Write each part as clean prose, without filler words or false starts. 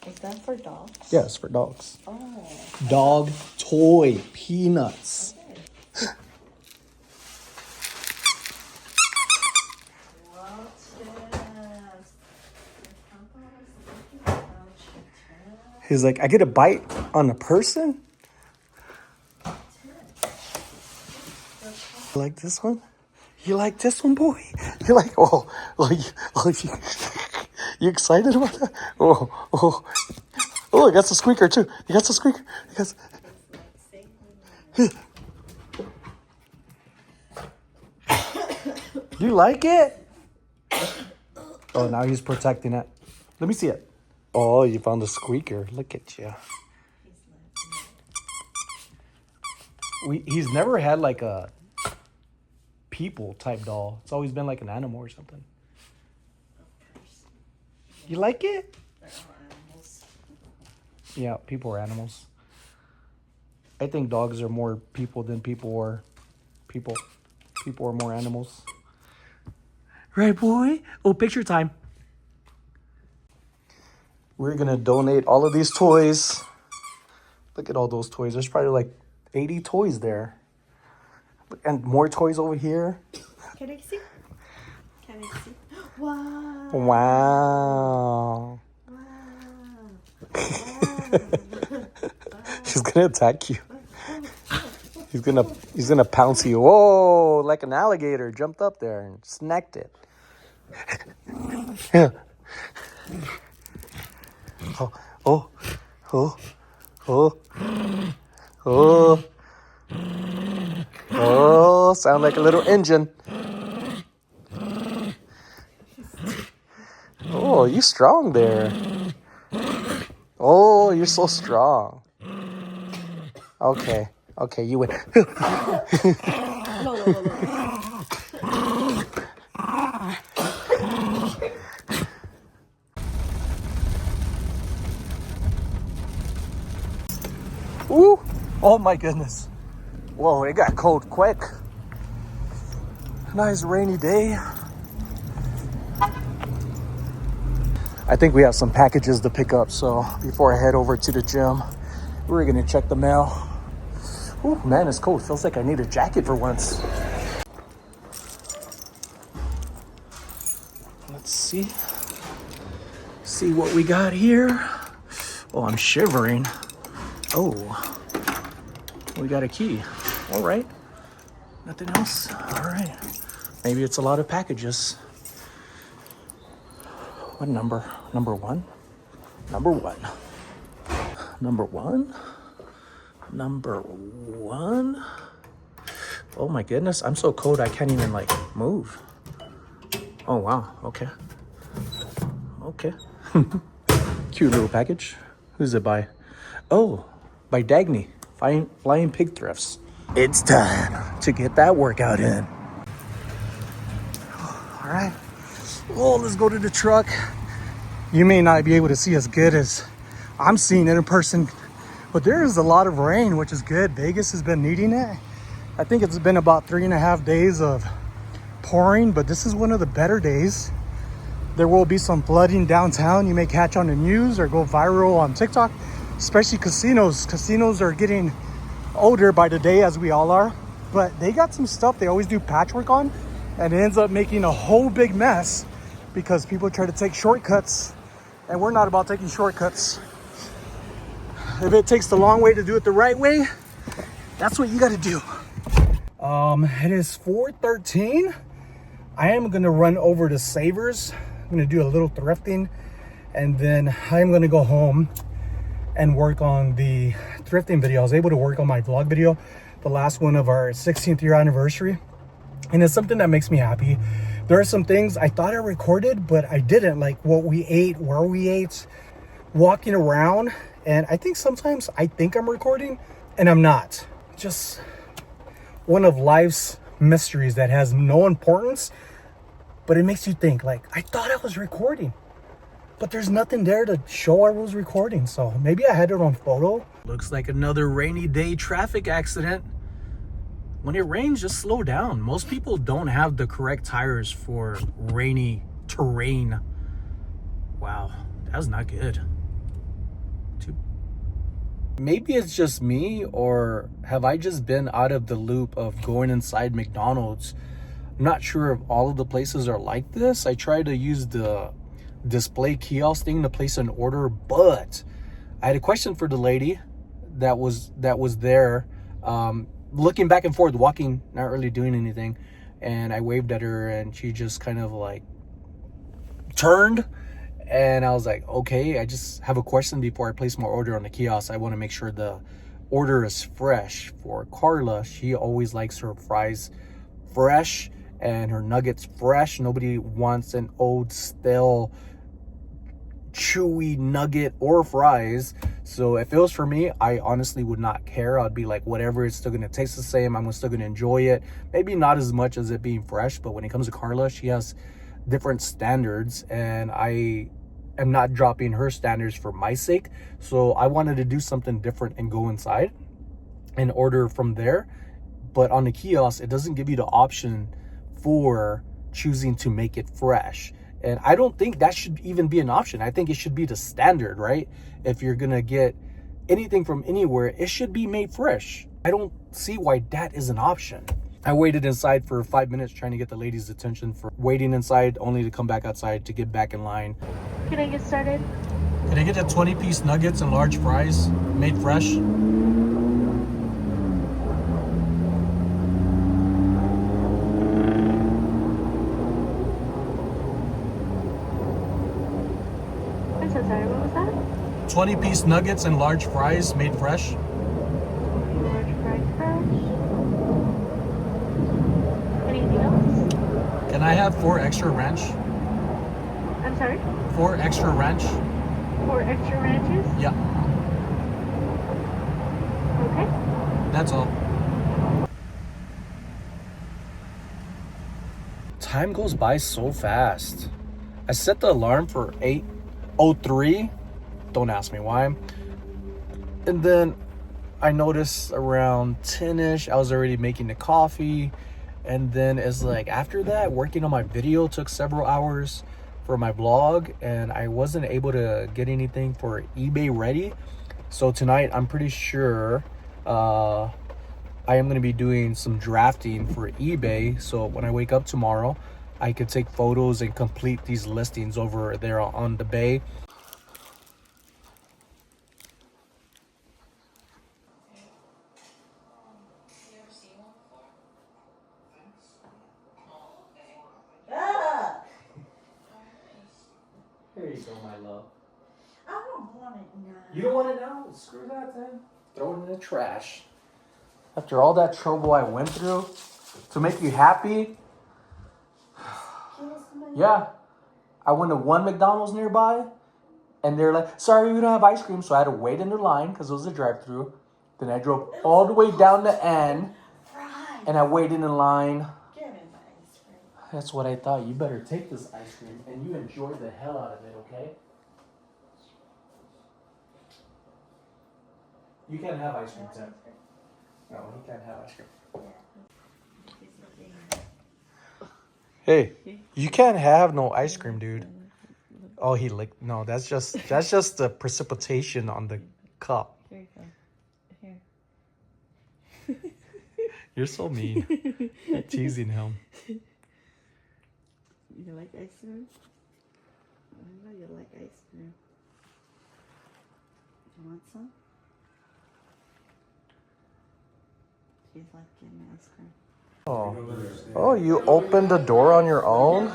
Is that for dogs? Yes, for dogs. Oh. Dog toy Peanuts. Okay. He's like, I get a bite on a person? You like this one? You like this one, boy? You like, oh, you excited about that? Oh, it got the squeaker too. You got the squeaker. You like it? Oh, now he's protecting it. Let me see it. Oh, you found the squeaker. Look at you. He's never had like a people type doll. It's always been like an animal or something. You like it? Yeah, people are animals. I think dogs are more people than people are people. People are more animals. Right, boy? Oh, picture time. We're going to donate all of these toys. Look at all those toys. There's probably like 80 toys there. And more toys over here. Can I see? Can I see? Wow. Wow. He's going to attack you. He's gonna pounce you. Whoa, like an alligator jumped up there and snacked it. Yeah. Oh, sound like a little engine. Oh, you strong there. Oh, you're so strong. Okay, you win. No. Ooh, oh my goodness. Whoa, it got cold quick. Nice rainy day. I think we have some packages to pick up, so before I head over to the gym, we're gonna check the mail. Ooh, man, it's cold. Feels like I need a jacket for once. Let's see what we got here. Oh, I'm shivering. Oh, we got a key. All right. Nothing else? All right. Maybe it's a lot of packages. What number? Number one? Number one. Number one? Number one? Oh my goodness, I'm so cold I can't even like move. Oh wow, okay. Cute little package. Who's it by? Oh, by Dagny, Flying Pig Thrifts. It's time to get that workout in. All right, oh, let's go to the truck. You may not be able to see as good as I'm seeing it in person, but there is a lot of rain, which is good. Vegas has been needing it. I think it's been about 3.5 days of pouring, but this is one of the better days. There will be some flooding downtown. You may catch on the news or go viral on TikTok, especially casinos. Casinos are getting older by the day, as we all are, but they got some stuff they always do patchwork on, and it ends up making a whole big mess because people try to take shortcuts, and we're not about taking shortcuts. If it takes the long way to do it the right way, that's what you got to do. It is 4:13. I am going to run over to Savers. I'm going to do a little thrifting, and then I'm going to go home and work on the thrifting video. I was able to work on my vlog video, the last one of our 16th year anniversary, and it's something that makes me happy. There are some things I thought I recorded, but I didn't, like what we ate, where we ate, walking around. And I think sometimes I think I'm recording and I'm not. Just one of life's mysteries that has no importance, but it makes you think, like, I thought I was recording, but there's nothing there to show I was recording. So maybe I had it on photo. Looks like another rainy day traffic accident. When it rains, just slow down. Most people don't have the correct tires for rainy terrain. Wow, that was not good. Maybe it's just me, or have I just been out of the loop of going inside McDonald's? I'm not sure if all of the places are like this. I tried to use the display kiosk thing to place an order, but I had a question for the lady that was there, looking back and forth, walking, not really doing anything. And I waved at her, and she just kind of like turned. And I was like, okay, I just have a question before I place my order on the kiosk. I want to make sure the order is fresh. For Carla, she always likes her fries fresh and her nuggets fresh. Nobody wants an old, stale, chewy nugget or fries. So if it was for me, I honestly would not care. I'd be like, whatever, it's still going to taste the same. I'm still going to enjoy it. Maybe not as much as it being fresh, but when it comes to Carla, she has different standards, and I am not dropping her standards for my sake. So I wanted to do something different and go inside and order from there. But on the kiosk, it doesn't give you the option for choosing to make it fresh. And I don't think that should even be an option. I think it should be the standard, right? If you're gonna get anything from anywhere, it should be made fresh. I don't see why that is an option. I waited inside for 5 minutes trying to get the lady's attention for waiting inside, only to come back outside to get back in line. Can I get started? Can I get the 20-piece nuggets and large fries made fresh? I'm so sorry, what was that? 20-piece nuggets and large fries made fresh. Large fried fresh. Anything else? Can I have 4 extra ranch? I'm sorry? 4 extra ranch? 4 extra ranches? Yeah, Okay. that's all. Time goes by so fast. I set the alarm for 8:03. Don't ask me why. And then I noticed around 10-ish, I was already making the coffee. And then it's like, after that, working on my video took several hours for my vlog, and I wasn't able to get anything for eBay ready. So tonight, I'm pretty sure I am going to be doing some drafting for eBay. So when I wake up tomorrow, I could take photos and complete these listings over there on the bay. There you go, my love. I don't want it now. You don't want it now? Screw that then. Throw it in the trash. After all that trouble I went through to make you happy. Yeah. I went to one McDonald's nearby, and they're like, sorry, we don't have ice cream. So I had to wait in the line because it was a drive-thru. Then I drove all the way down the end, and I waited in line. Give me my ice cream. That's what I thought. You better take this ice cream, and you enjoy the hell out of it, okay? You can't have ice cream, Tim. No, you can't have ice cream. Hey, you can't have no ice cream, dude. Oh, he licked. No, that's just the precipitation on the cup. Here you go. Here. You're so mean. You're teasing him. You like ice cream? I know you like ice cream. You want some? She's like, give me ice cream. Oh, you opened the door on your own?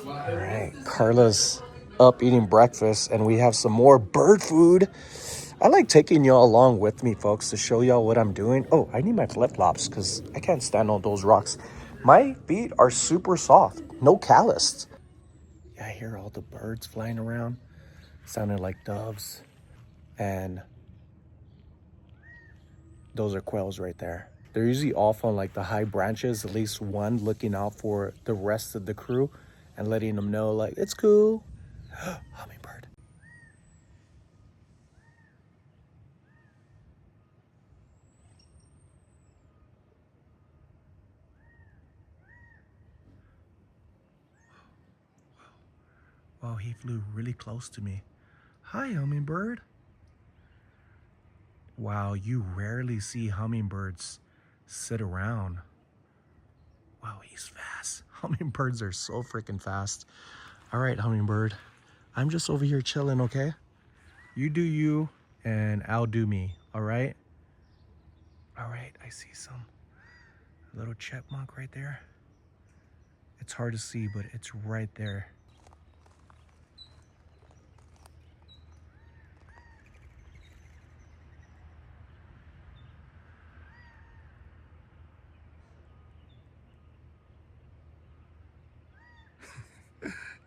All right, Carla's up eating breakfast, and we have some more bird food. I like taking y'all along with me, folks, to show y'all what I'm doing. Oh, I need my flip-flops because I can't stand on those rocks. My feet are super soft, no calloused. Yeah, I hear all the birds flying around. Sounded like doves. And those are quails right there. They're usually off on like the high branches, at least one looking out for the rest of the crew and letting them know like, it's cool. Hummingbird. Wow, he flew really close to me. Hi, hummingbird. Wow, you rarely see hummingbirds sit around. Wow, he's fast. Hummingbirds are so freaking fast. All right, hummingbird. I'm just over here chilling, okay? You do you, and I'll do me, all right? All right, I see some little chipmunk right there. It's hard to see, but it's right there.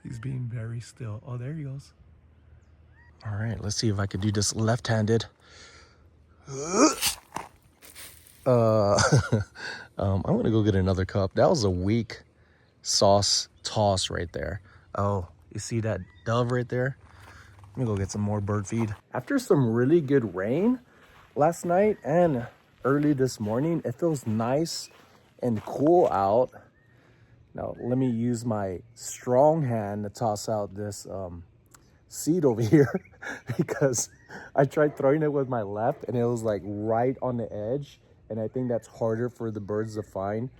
He's being very still. Oh, there he goes. All right, let's see if I could do this left-handed. I'm gonna go get another cup. That was a weak sauce toss right there. Oh, you see that dove right there? Let me go get some more bird feed. After some really good rain last night and early this morning, it feels nice and cool out. Now, let me use my strong hand to toss out this seed over here because I tried throwing it with my left and it was like right on the edge. And I think that's harder for the birds to find.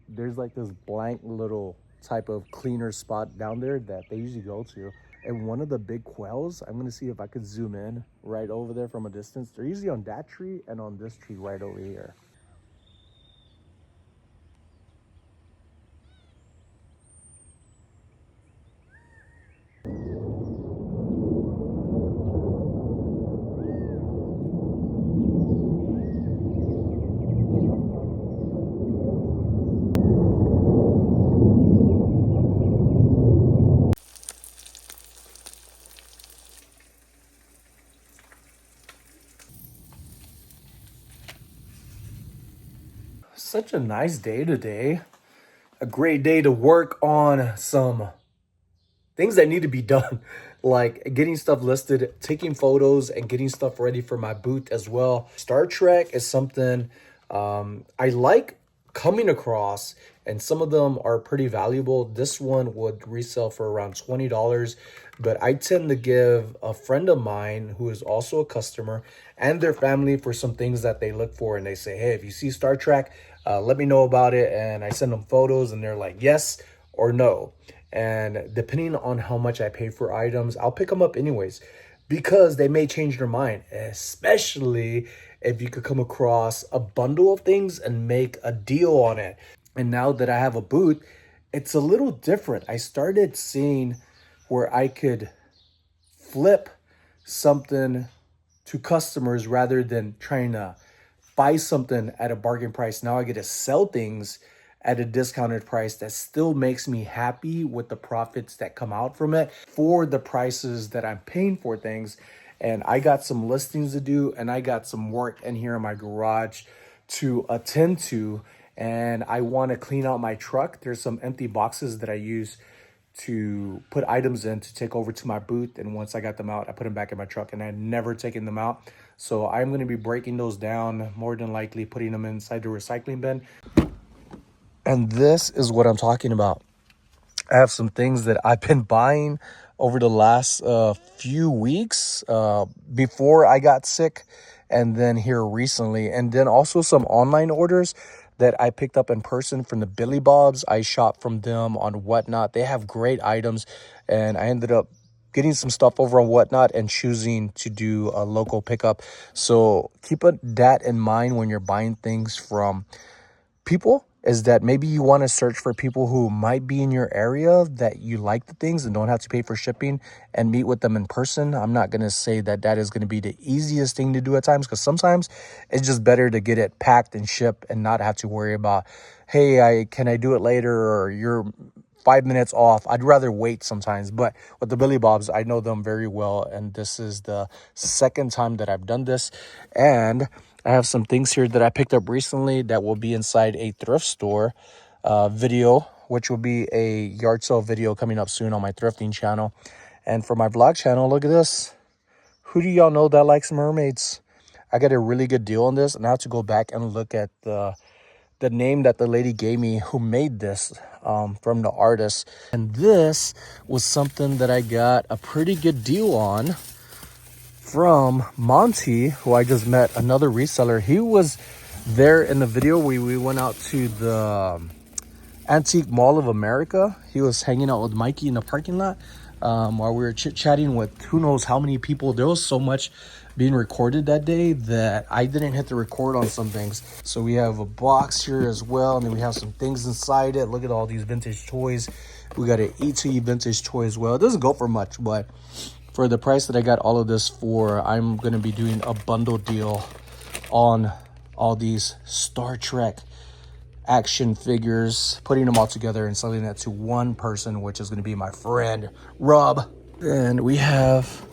There's like this blank little type of cleaner spot down there that they usually go to. And one of the big quails, I'm gonna see if I could zoom in right over there from a distance. They're usually on that tree and on this tree right over here. Such a nice day today. A great day to work on some things that need to be done, like getting stuff listed, taking photos, and getting stuff ready for my booth as well. Star Trek is something I like coming across, and some of them are pretty valuable. This one would resell for around $20, but I tend to give a friend of mine who is also a customer and their family for some things that they look for, and they say, hey, if you see Star Trek, let me know about it. And I send them photos and they're like yes or no. And depending on how much I pay for items, I'll pick them up anyways, because they may change their mind, especially if you could come across a bundle of things and make a deal on it. And now that I have a booth, it's a little different. I started seeing where I could flip something to customers rather than trying to buy something at a bargain price. Now I get to sell things at a discounted price that still makes me happy with the profits that come out from it for the prices that I'm paying for things. And I got some listings to do, and I got some work in here in my garage to attend to. And I want to clean out my truck. There's some empty boxes that I use to put items in to take over to my booth. And once I got them out, I put them back in my truck, and I've never taken them out. So I'm going to be breaking those down, more than likely putting them inside the recycling bin. And this is what I'm talking about. I have some things that I've been buying over the last few weeks before I got sick, and then here recently, and then also some online orders that I picked up in person from the Billy Bobs. I shop from them on Whatnot. They have great items, and I ended up getting some stuff over on Whatnot and choosing to do a local pickup. So keep that in mind when you're buying things from people, is that maybe you want to search for people who might be in your area that you like the things and don't have to pay for shipping, and meet with them in person. I'm not going to say that that is going to be the easiest thing to do at times, because sometimes it's just better to get it packed and shipped and not have to worry about, hey, can I do it later, or you're 5 minutes off. I'd rather wait sometimes. But with the Billy Bobs, I know them very well, and this is the second time that I've done this. And I have some things here that I picked up recently that will be inside a thrift store video, which will be a yard sale video coming up soon on my thrifting channel. And for my vlog channel, look at this. Who do y'all know that likes mermaids? I got a really good deal on this, and I have to go back and look at the name that the lady gave me who made this from the artist. And this was something that I got a pretty good deal on. from Monty, who I just met, another reseller. He was there in the video. We went out to the Antique Mall of America. He was hanging out with Mikey in the parking lot while we were chit-chatting with who knows how many people. There was so much being recorded that day that I didn't hit the record on some things. So we have a box here as well, and then we have some things inside it. Look at all these vintage toys. We got an ET vintage toy as well. It doesn't go for much, but for the price that I got all of this for, I'm going to be doing a bundle deal on all these Star Trek action figures, putting them all together and selling that to one person, which is going to be my friend Rob. And we have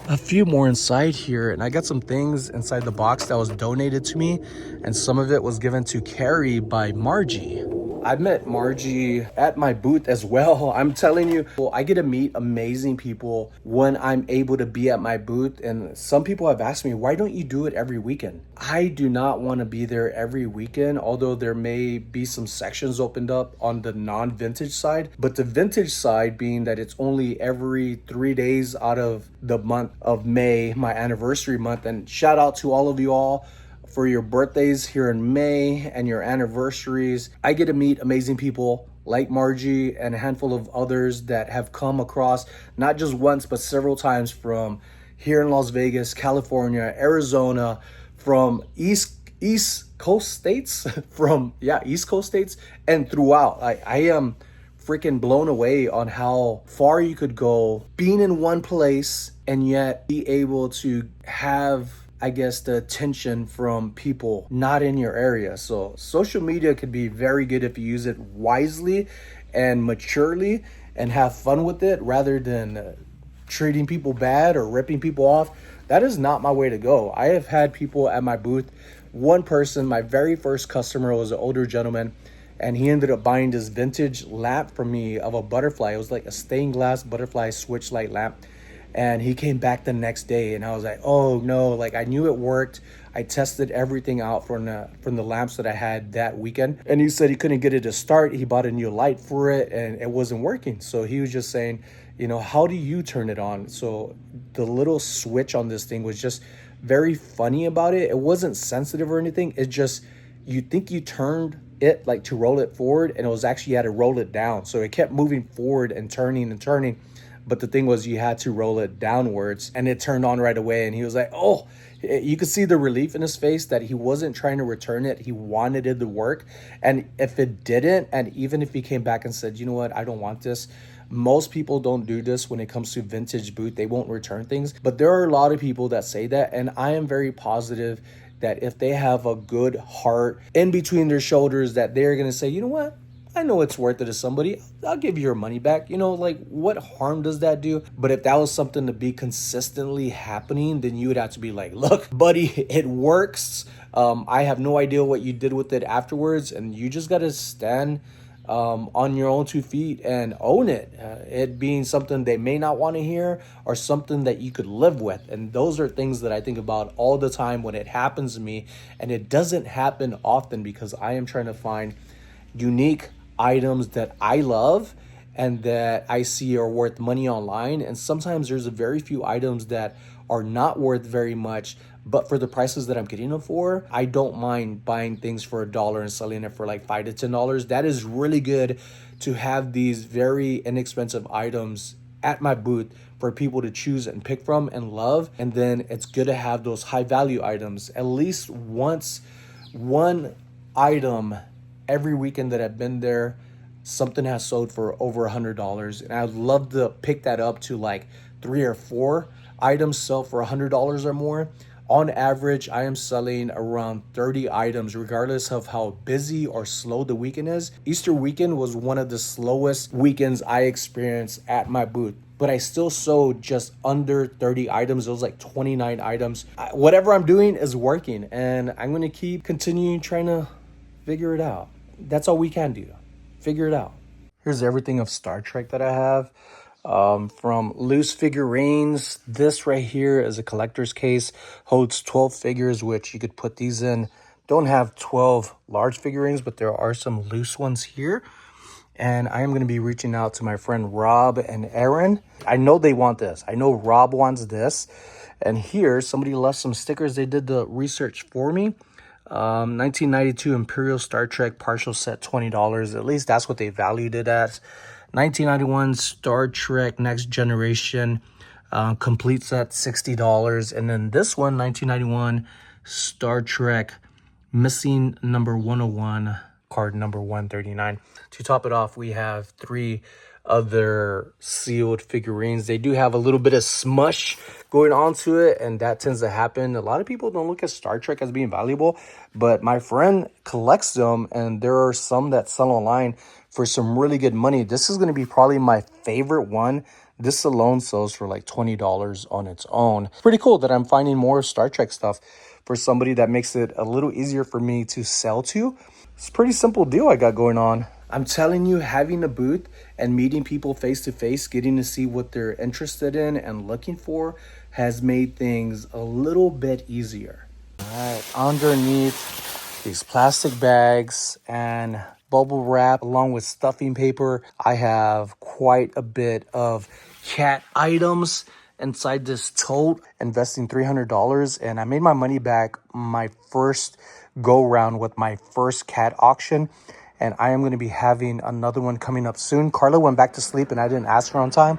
a few more inside here, and I got some things inside the box that was donated to me, and some of it was given to Carrie by Margie. I met Margie at my booth as well. I'm telling you, I get to meet amazing people when I'm able to be at my booth. And some people have asked me, why don't you do it every weekend? I do not want to be there every weekend, although there may be some sections opened up on the non-vintage side. But the vintage side being that it's only every 3 days out of the month of May, my anniversary month. And shout out to all of you all for your birthdays here in May and your anniversaries. I get to meet amazing people like Margie and a handful of others that have come across not just once but several times from here in Las Vegas, California, Arizona, from East Coast states, East Coast states and throughout. I am freaking blown away on how far you could go being in one place and yet be able to have, I guess, the attention from people not in your area. So social media could be very good if you use it wisely and maturely and have fun with it rather than treating people bad or ripping people off. That is not my way to go. I have had people at my booth. One person, my very first customer, was an older gentleman, and he ended up buying this vintage lamp from me of a butterfly. It was like a stained glass butterfly switch light lamp. And he came back the next day, and I was like, oh no, like I knew it worked. I tested everything out from the lamps that I had that weekend. And he said he couldn't get it to start. He bought a new light for it and it wasn't working. So he was just saying, you know, how do you turn it on? So the little switch on this thing was just very funny about it. It wasn't sensitive or anything. It just, you think you turned it like to roll it forward, and it was actually, you had to roll it down. So it kept moving forward and turning and turning. But the thing was, you had to roll it downwards, and it turned on right away. And he was like, oh, you could see the relief in his face that he wasn't trying to return it. He wanted it to work. And if it didn't, and even if he came back and said, you know what, I don't want this. Most people don't do this when it comes to vintage boot. They won't return things. But there are a lot of people that say that. And I am very positive that if they have a good heart in between their shoulders, that they're going to say, you know what? I know it's worth it to somebody. I'll give you your money back. You know, like, what harm does that do? But if that was something to be consistently happening, then you would have to be like, look, buddy, it works. I have no idea what you did with it afterwards. And you just got to stand on your own 2 feet and own it. It being something they may not want to hear or something that you could live with. And those are things that I think about all the time when it happens to me. And it doesn't happen often because I am trying to find unique items that I love and that I see are worth money online. And sometimes there's a very few items that are not worth very much, but for the prices that I'm getting them for, I don't mind buying things for $1 and selling it for like $5 to $10. That is really good to have these very inexpensive items at my booth for people to choose and pick from and love. And then it's good to have those high value items at least once. One item every weekend that I've been there, something has sold for over $100. And I'd love to pick that up to like 3 or 4 items sell for $100 or more. On average, I am selling around 30 items, regardless of how busy or slow the weekend is. Easter weekend was one of the slowest weekends I experienced at my booth, but I still sold just under 30 items. It was like 29 items. Whatever I'm doing is working, and I'm going to keep continuing trying to figure it out. That's all we can do. Figure it out. Here's everything of Star Trek that I have. From loose figurines, this right here is a collector's case, holds 12 figures, which you could put these in. Don't have 12 large figurines, but there are some loose ones here. And I am going to be reaching out to my friend Rob and Aaron. I know they want this. I know Rob wants this. And here, somebody left some stickers. They did the research for me. 1992 Imperial Star Trek partial set, $20. At least that's what they valued it at. 1991 Star Trek Next Generation complete set, $60. And then this one, 1991 Star Trek Missing number 101, card number 139. To top it off, we have 3 other sealed figurines. They do have a little bit of smush going on to it, and that tends to happen. A lot of people don't look at Star Trek as being valuable, but my friend collects them, and there are some that sell online for some really good money. This is going to be probably my favorite one. This alone sells for like $20 on its own. It's pretty cool that I'm finding more Star Trek stuff for somebody that makes it a little easier for me to sell to. It's a pretty simple deal I got going on. I'm telling you, having a booth and meeting people face to face, getting to see what they're interested in and looking for has made things a little bit easier. All right, underneath these plastic bags and bubble wrap along with stuffing paper, I have quite a bit of cat items inside this tote, investing $300, and I made my money back my first go round with my first cat auction, and I am going to be having another one coming up soon. Carla went back to sleep and I didn't ask her on time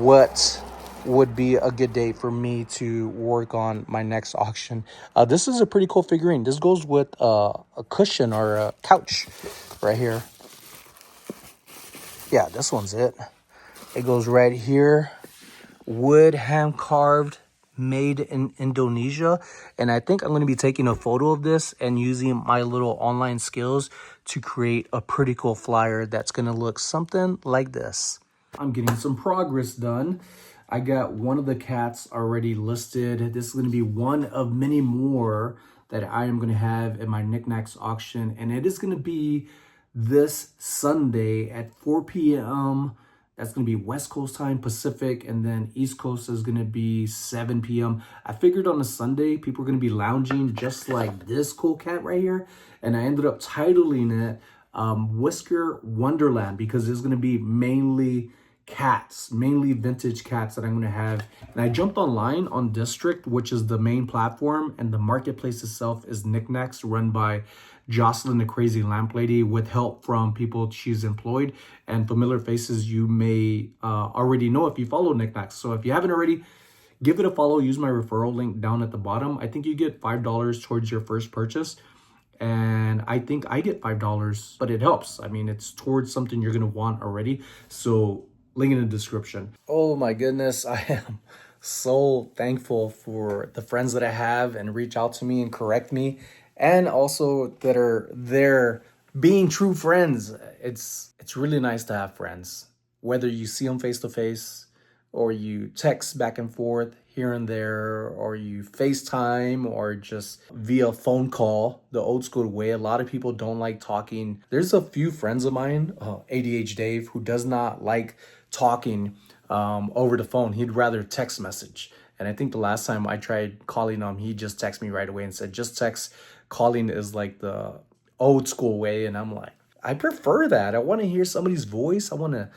what would be a good day for me to work on my next auction. This is a pretty cool figurine. This goes with a cushion or a couch right here. Yeah, this one's it. It goes right here. Wood, hand carved, made in Indonesia. And I think I'm going to be taking a photo of this and using my little online skills to create a pretty cool flyer that's going to look something like this. I'm getting some progress done. I got one of the cats already listed. This is going to be one of many more that I am going to have in my Knickknacks auction. And it is going to be this Sunday at 4 p.m. That's going to be West Coast time, Pacific, and then East Coast is going to be 7 p.m. I figured on a Sunday, people are going to be lounging just like this cool cat right here. And I ended up titling it Whisker Wonderland because it's going to be mainly cats, mainly vintage cats that I'm going to have. And I jumped online on District, which is the main platform, and the marketplace itself is Knickknacks, run by Jocelyn, the crazy lamp lady, with help from people she's employed and familiar faces you may already know if you follow Knickknacks. So if you haven't already, give it a follow. Use my referral link down at the bottom. I think you get $5 towards your first purchase. And I think I get $5, but it helps. I mean, it's towards something you're going to want already. So link in the description. Oh my goodness. I am so thankful for the friends that I have and reach out to me and correct me. And also that are there being true friends. It's really nice to have friends. Whether you see them face to face or you text back and forth here and there, or you FaceTime or just via phone call, the old school way. A lot of people don't like talking. There's a few friends of mine, ADH Dave, who does not like talking over the phone. He'd rather text message. And I think the last time I tried calling him, he just texted me right away and said, just text. Calling is like the old school way. And I'm like, I prefer that. I want to hear somebody's voice. I want to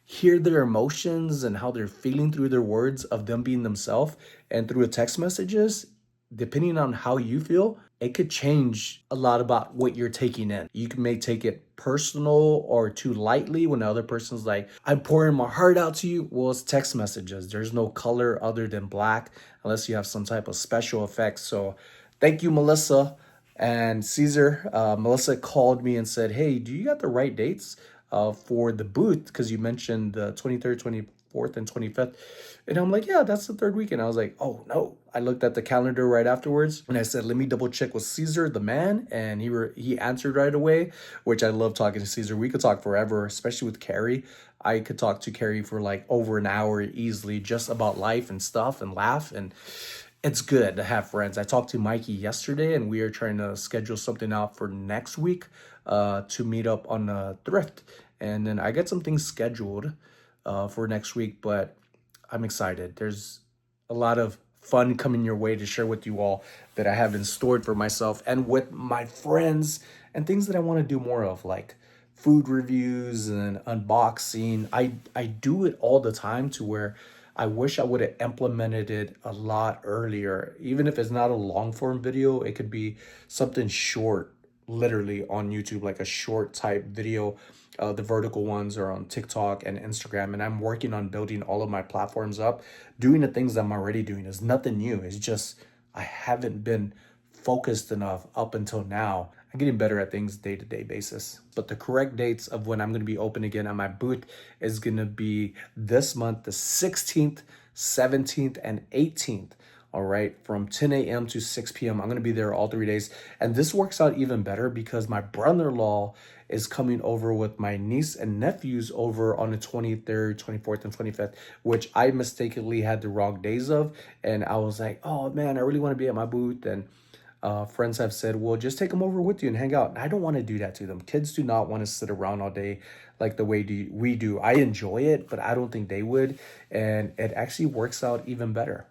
hear their emotions and how they're feeling through their words of them being themselves. And through the text messages, depending on how you feel, it could change a lot about what you're taking in. You may take it personal or too lightly when the other person's like, I'm pouring my heart out to you. Well, it's text messages. There's no color other than black unless you have some type of special effects. So thank you, Melissa and Caesar. Melissa called me and said, hey, do you got the right dates for the booth? Because you mentioned the 23rd, 24th, and 25th. And I'm like, yeah, that's the third weekend. I was like, oh, no. I looked at the calendar right afterwards and I said, let me double check with Caesar, the man. And he answered right away, which I love talking to Caesar. We could talk forever, especially with Carrie. I could talk to Carrie for like over an hour easily, just about life and stuff and laugh. And it's good to have friends. I talked to Mikey yesterday and we are trying to schedule something out for next week to meet up on a thrift. And then I got some things scheduled for next week, but I'm excited. There's a lot of fun coming your way to share with you all that I have in store for myself and with my friends, and things that I want to do more of, like food reviews and unboxing. I do it all the time to where I wish I would have implemented it a lot earlier. Even if it's not a long form video, it could be something short, literally on YouTube, like a short type video. The vertical ones are on TikTok and Instagram, and I'm working on building all of my platforms up. Doing the things I'm already doing is nothing new. It's just I haven't been focused enough up until now. I'm getting better at things day-to-day basis. But the correct dates of when I'm going to be open again at my booth is going to be this month, the 16th, 17th, and 18th. All right, from 10 a.m. to 6 p.m. I'm going to be there all 3 days. And this works out even better because my brother-in-law is coming over with my niece and nephews over on the 23rd, 24th, and 25th, which I mistakenly had the wrong days of. And I was like, oh man, I really want to be at my booth. And friends have said, well, just take them over with you and hang out. And I don't want to do that to them. Kids do not want to sit around all day like the way we do. I enjoy it, but I don't think they would. And it actually works out even better.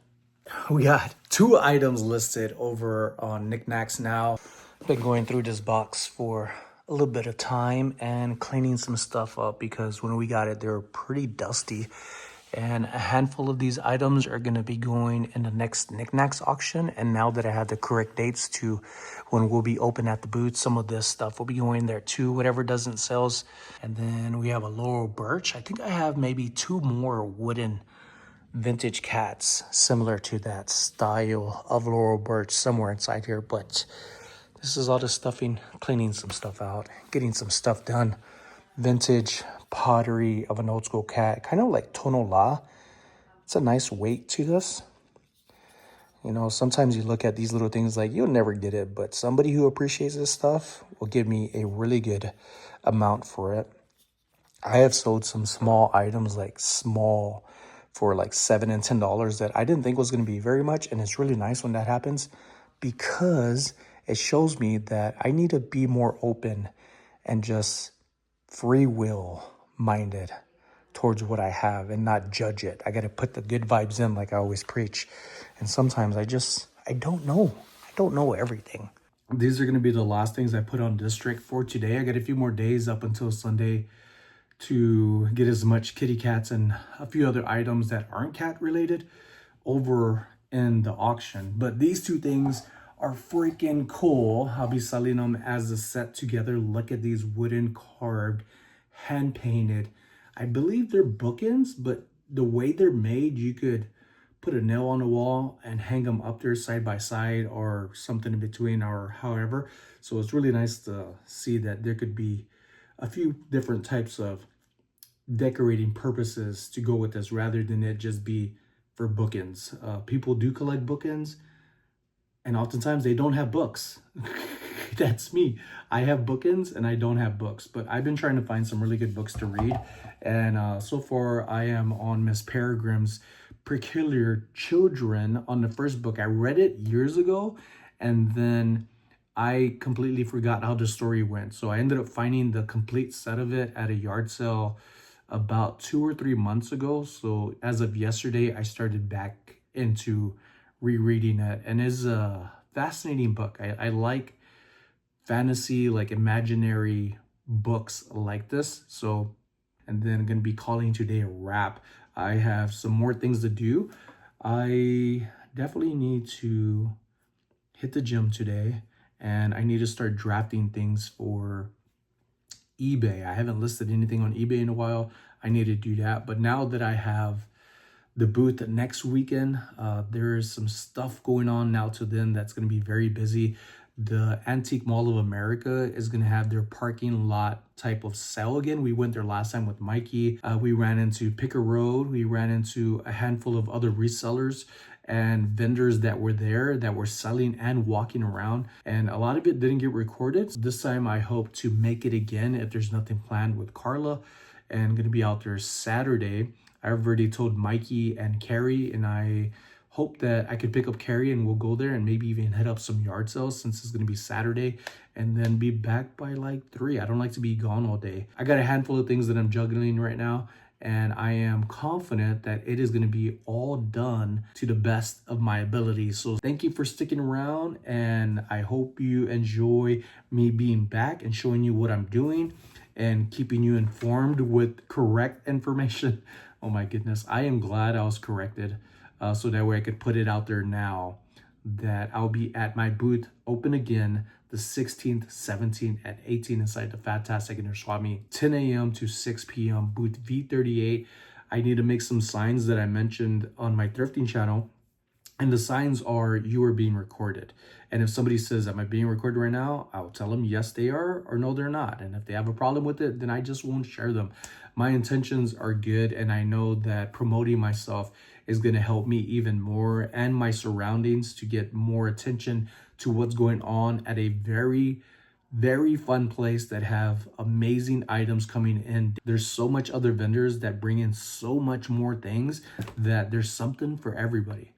We got 2 items listed over on Knickknacks now. Been going through this box for a little bit of time and cleaning some stuff up because when we got it, they were pretty dusty. And a handful of these items are going to be going in the next Knickknacks auction. And now that I have the correct dates to when we'll be open at the booth, some of this stuff will be going there too, whatever doesn't sells. And then we have a Laurel Birch. I think I have maybe 2 more wooden vintage cats similar to that style of Laurel Birch somewhere inside here. But this is all the stuffing, cleaning some stuff out, getting some stuff done. Vintage pottery of an old school cat, kind of like Tono La. It's a nice weight to this. You know, sometimes you look at these little things like you'll never get it, but somebody who appreciates this stuff will give me a really good amount for it. I have sold some small items, like small, for like $7 and $10 that I didn't think was going to be very much. And it's really nice when that happens because it shows me that I need to be more open and just free will minded towards what I have and not judge it. I got to put the good vibes in like I always preach. And sometimes I don't know. I don't know everything. These are going to be the last things I put on District for today. I got a few more days up until Sunday to get as much kitty cats and a few other items that aren't cat related over in the auction. But these 2 things are freaking cool. I'll be selling them as a set together. Look at these wooden carved, hand painted. I believe they're bookends, but the way they're made, you could put a nail on the wall and hang them up there side by side or something in between or however. So it's really nice to see that there could be a few different types of decorating purposes to go with this rather than it just be for bookends. People do collect bookends and oftentimes they don't have books. That's me. I have bookends and I don't have books, but I've been trying to find some really good books to read. And so far I am on Miss Peregrine's Peculiar Children on the first book. I read it years ago and then I completely forgot how the story went. So I ended up finding the complete set of it at a yard sale about 2 or 3 months ago. So as of yesterday, I started back into rereading it. And it's a fascinating book. I like fantasy, like imaginary books like this. So, and then I'm going to be calling today a wrap. I have some more things to do. I definitely need to hit the gym today. And I need to start drafting things for eBay. I haven't listed anything on eBay in a while. I need to do that. But now that I have the booth next weekend, there's some stuff going on now to then that's going to be very busy. The Antique Mall of America is going to have their parking lot type of sale again. We went there last time with Mikey. We ran into Picker Road. We ran into a handful of other resellers and vendors that were there that were selling and walking around. And a lot of it didn't get recorded. So this time I hope to make it again if there's nothing planned with Carla. And I'm going to be out there Saturday. I've already told Mikey and Carrie, and I hope that I could pick up Carrie and we'll go there and maybe even head up some yard sales since it's going to be Saturday and then be back by like 3. I don't like to be gone all day. I got a handful of things that I'm juggling right now, and I am confident that it is going to be all done to the best of my ability. So thank you for sticking around, and I hope you enjoy me being back and showing you what I'm doing and keeping you informed with correct information. Oh my goodness. I am glad I was corrected. So that way I could put it out there now that I'll be at my booth open again the 16th, 17th, and 18th inside the Fantastic Inner Swami, 10 a.m. to 6 p.m. booth V38. I need to make some signs that I mentioned on my thrifting channel. And the signs are, you are being recorded. And if somebody says, am I being recorded right now? I'll tell them, yes, they are, or no, they're not. And if they have a problem with it, then I just won't share them. My intentions are good. And I know that promoting myself is going to help me even more and my surroundings to get more attention to what's going on at a very fun place that have amazing items coming in. There's so much other vendors that bring in so much more things that there's something for everybody.